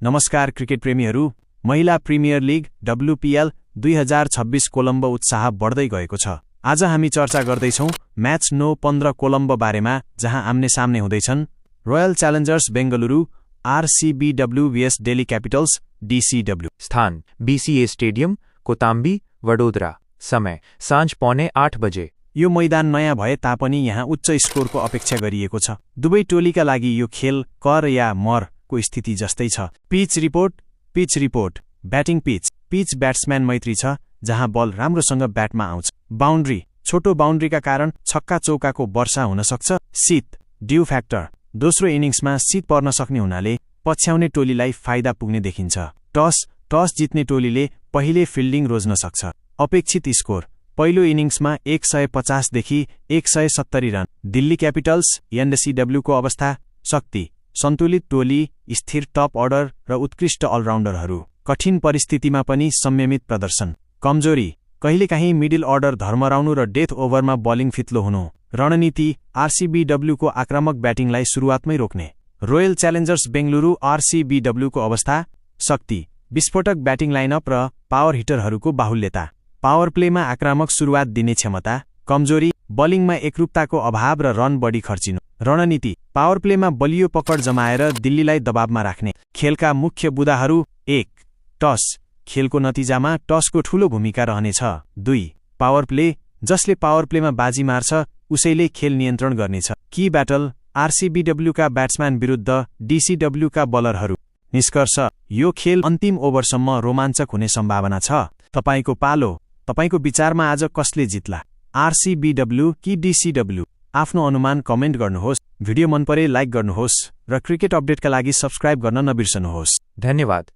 नमस्कार क्रिकेट प्रेमीहरू। महिला premier league WPL 2026 coulomb उत्साह बढ्दै गएको छ। आज हामी चर्चा गर्दैछौं म्याच नो 15 कोलम्ब बारेमा, जहाँ आम्ने सामने हुँदैछन् royal Challengers Bengaluru RCBW vs daily capitals DCW। स्थान BCA स्टेडियम, कोताम्बी, वडोदरा। समय साँझ 7:45 बजे। यो मैदान नयाँ भए तापनि यहाँ उच्च स्कोरको अपेक्षा गरिएको छ। दुवै टोलीका लागि यो खेल कर या मरको स्थिति जस्तै छ। Pitch report batting pitch batsman मैत्री छ, जहाँ बल राम्रोसँग ब्याटमा आउँछ। बाउन्ड्री छोटो बाउन्ड्रीका कारण छक्का चौकाको वर्षा हुन सक्छ। शीत ड्यू फ्याक्टर दोस्रो इनिङ्समा शीत पर्न सक्ने हुनाले पछ्याउने टोलीलाई फाइदा पुग्ने देखिन्छ। टस जित्ने टोलीले पहिले फिल्डिङ रोज्न सक्छ। अपेक्षित स्कोर पहिलो इनिङ्समा 150 देखि 170 रन। दिल्ली क्यापिटल्स NCW को अवस्था शक्ति सन्तुलित टोली, स्थिर टप अर्डर र उत्कृष्ट अलराउन्डरहरू। कठिन परिस्थितिमा पनि संयमित प्रदर्शन। कमजोरी कहिलेकाहीँ मिडल अर्डर धर्मराउनु र डेथ ओभरमा बलिङ फित्लो हुनु। रणनीति RCBW को आक्रामक ब्याटिङलाई सुरुवातमै रोक्ने। रोयल च्यालेन्जर्स बेंगलुरु RCBW को अवस्था शक्ति विस्फोटक ब्याटिङ लाइनअप र पावर हिटरहरूको बाहुल्यता। पावर प्लेमा आक्रामक सुरुवात दिने क्षमता। कमजोरी बलिङमा एकरूपताको अभाव र रन बढी खर्चिनु। रणनीति पावर प्लेमा बलियो पकड जमाएर दिल्लीलाई दबावमा राख्ने। खेलका मुख्य बुदाहरू 1. टस खेलको नतिजामा टसको ठूलो भूमिका रहनेछ। 2. पावर प्ले जसले पावर प्लेमा बाजी मार्छ उसैले खेल नियन्त्रण गर्नेछ। की ब्याटल RCBW का ब्याट्सम्यान विरुद्ध DCW का बलरहरू। निष्कर्ष यो खेल अन्तिम ओभरसम्म रोमाञ्चक हुने सम्भावना छ। तपाईको पालो, तपाईको विचारमा आज कसले जित्ला, RCBW कि DCW? आफ्नो अनुमान कमेन्ट गर्नुहोस्। भिडियो मन परे लाइक गर्नुहोस् र क्रिकेट अपडेटका लागि सब्स्क्राइब गर्न नबिर्सनुहोस्। धन्यवाद।